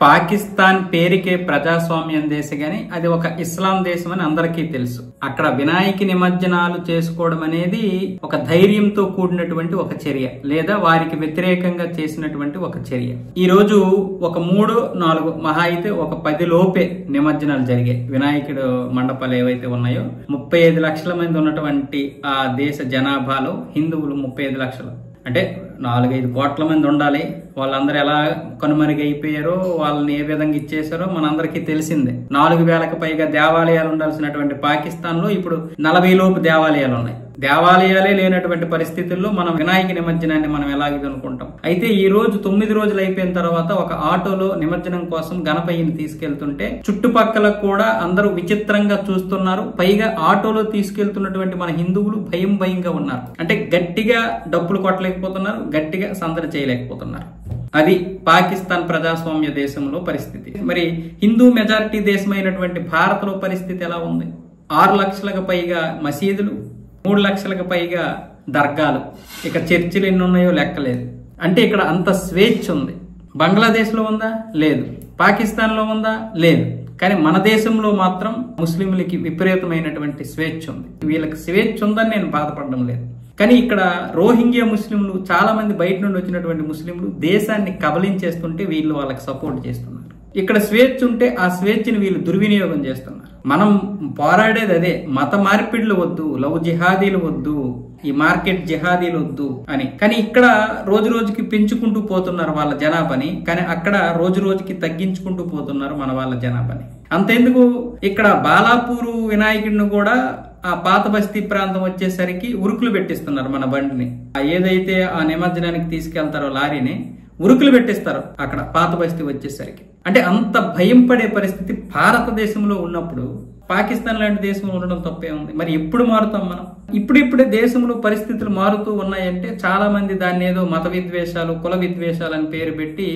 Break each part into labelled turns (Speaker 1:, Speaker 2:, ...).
Speaker 1: పాకిస్తాన్ పేరుకే ప్రజాస్వామ్యం దేశం గాని అది ఒక ఇస్లాం దేశం అని అందరికీ తెలుసు. అక్కడ వినాయక నిమజ్జనాలు చేసుకోవడం అనేది ఒక ధైర్యంతో కూడినటువంటి ఒక చర్య, లేదా వారికి వ్యతిరేకంగా చేసినటువంటి ఒక చర్య. ఈ రోజు ఒక 3-4 మహా అయితే ఒక 10 లోపే నిమజ్జనాలు జరిగాయి. వినాయకుడు మండపాలు ఏవైతే ఉన్నాయో 35 లక్షల మంది ఉన్నటువంటి ఆ దేశ జనాభాలో హిందువులు 35 లక్షలు, అంటే 4-5 కోట్ల మంది ఉండాలి. వాళ్ళందరూ ఎలా కనుమరుగైపోయారో, వాళ్ళని ఏ విధంగా ఇచ్చేసారో మనందరికీ తెలిసిందే. 4000కు పైగా దేవాలయాలు ఉండాల్సినటువంటి పాకిస్తాన్ లో ఇప్పుడు 40 లోపు దేవాలయాలు ఉన్నాయి. దేవాలయాలే లేనటువంటి పరిస్థితుల్లో మనం వినాయక నిమజ్జనాన్ని మనం ఎలాగ అనుకుంటాం. అయితే ఈ రోజు 9 రోజులు అయిపోయిన తర్వాత ఒక ఆటోలో నిమజ్జనం కోసం గణపయ్యని తీసుకెళ్తుంటే చుట్టుపక్కల కూడా అందరూ విచిత్రంగా చూస్తున్నారు. పైగా ఆటోలో తీసుకెళ్తున్నటువంటి మన హిందువులు భయంగా ఉన్నారు. అంటే గట్టిగా డప్పులు కొట్టలేకపోతున్నారు, గట్టిగా సందడి చేయలేకపోతున్నారు. అది పాకిస్తాన్ ప్రజాస్వామ్య దేశంలో పరిస్థితి. మరి హిందూ మెజారిటీ దేశమైనటువంటి భారత్లో పరిస్థితి ఎలా ఉంది? 6 లక్షలకు పైగా మసీదులు, 3 లక్షలకు పైగా దర్గాలు, ఇక చర్చిలు ఎన్ని ఉన్నాయో లెక్కలేదు. అంటే ఇక్కడ అంత స్వేచ్ఛ ఉంది. బంగ్లాదేశ్ లో ఉందా? లేదు. పాకిస్తాన్ లో ఉందా? లేదు. కానీ మన దేశంలో మాత్రం ముస్లింలకి విపరీతమైనటువంటి స్వేచ్ఛ ఉంది. వీళ్ళకి స్వేచ్ఛ ఉందని నేను బాధపడడం లేదు. కానీ ఇక్కడ రోహింగ్యా ముస్లింలు, చాలా మంది బయట నుండి వచ్చినటువంటి ముస్లింలు దేశాన్ని కబలించేస్తుంటే వీళ్ళు వాళ్ళకి సపోర్ట్ చేస్తున్నారు. ఇక్కడ స్వేచ్ఛ ఉంటే ఆ స్వేచ్ఛని వీళ్ళు దుర్వినియోగం చేస్తున్నారు. మనం పోరాడేది అదే, మత మార్పిడ్లు వద్దు, లవ్ జిహాదీలు వద్దు, ఈ మార్కెట్ జిహాదీలు వద్దు అని. కానీ ఇక్కడ రోజు రోజుకి పెంచుకుంటూ పోతున్నారు వాళ్ళ జనాభాని, కానీ అక్కడ రోజు రోజుకి తగ్గించుకుంటూ పోతున్నారు మన వాళ్ళ జనాభాని. అంతెందుకు, ఇక్కడ బాలాపూరు వినాయకుడిని కూడా ఆ పాత బస్తీ ప్రాంతం వచ్చేసరికి ఉరుకులు పెట్టిస్తున్నారు మన బండిని. ఏదైతే ఆ నిమజ్జనానికి తీసుకెళ్తారో లారీని ఉరుకులు పెట్టిస్తారు అక్కడ పాత బస్తీ వచ్చేసరికి. అంటే అంత భయం పడే పరిస్థితి భారతదేశంలో ఉన్నప్పుడు పాకిస్తాన్ లాంటి దేశంలో ఉండడం తప్పే ఉంది. మరి ఎప్పుడు మారుతాం మనం? ఇప్పుడిప్పుడే దేశంలో పరిస్థితులు మారుతూ ఉన్నాయంటే చాలా మంది దాన్ని ఏదో మత విద్వేషాలు, కుల విద్వేషాలు అని పేరు పెట్టి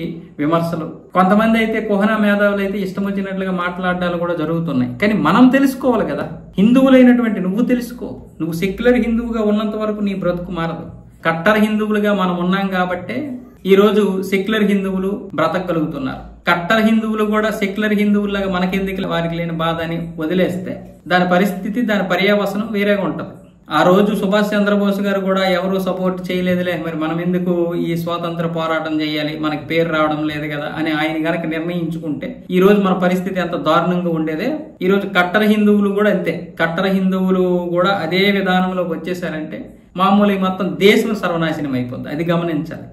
Speaker 1: విమర్శలు, కొంతమంది అయితే కుహనా మేధావులు అయితే ఇష్టం వచ్చినట్లుగా మాట్లాడాలు కూడా జరుగుతున్నాయి. కానీ మనం తెలుసుకోవాలి కదా, హిందువులైనటువంటి నువ్వు తెలుసుకో. నువ్వు సెక్యులర్ హిందువుగా ఉన్నంత వరకు నీ బ్రతుకు మారదు. కట్టర్ హిందువులుగా మనం ఉన్నాం కాబట్టే ఈ రోజు సెక్యులర్ హిందువులు బ్రతకగలుగుతున్నారు. కట్టర్ హిందువులు కూడా సెక్యులర్ హిందువులాగా మనకెందుకు వారికి లేని బాధ అని వదిలేస్తే దాని పరిస్థితి, దాని పర్యావసనం వేరేగా ఉంటుంది. ఆ రోజు సుభాష్ చంద్రబోస్ గారు కూడా ఎవరు సపోర్ట్ చేయలేదులే, మరి మనం ఎందుకు ఈ స్వాతంత్ర పోరాటం చేయాలి, మనకి పేరు రావడం లేదు కదా అని ఆయన గనక నిర్ణయించుకుంటే ఈ రోజు మన పరిస్థితి ఎంత దారుణంగా ఉండేదే. ఈ రోజు కట్టర్ హిందువులు కూడా అంతే. కట్టర్ హిందువులు కూడా అదే విధానంలోకి వచ్చేసారంటే మామూలుగా మొత్తం దేశం సర్వనాశనం అయిపోద్ది. అది గమనించాలి.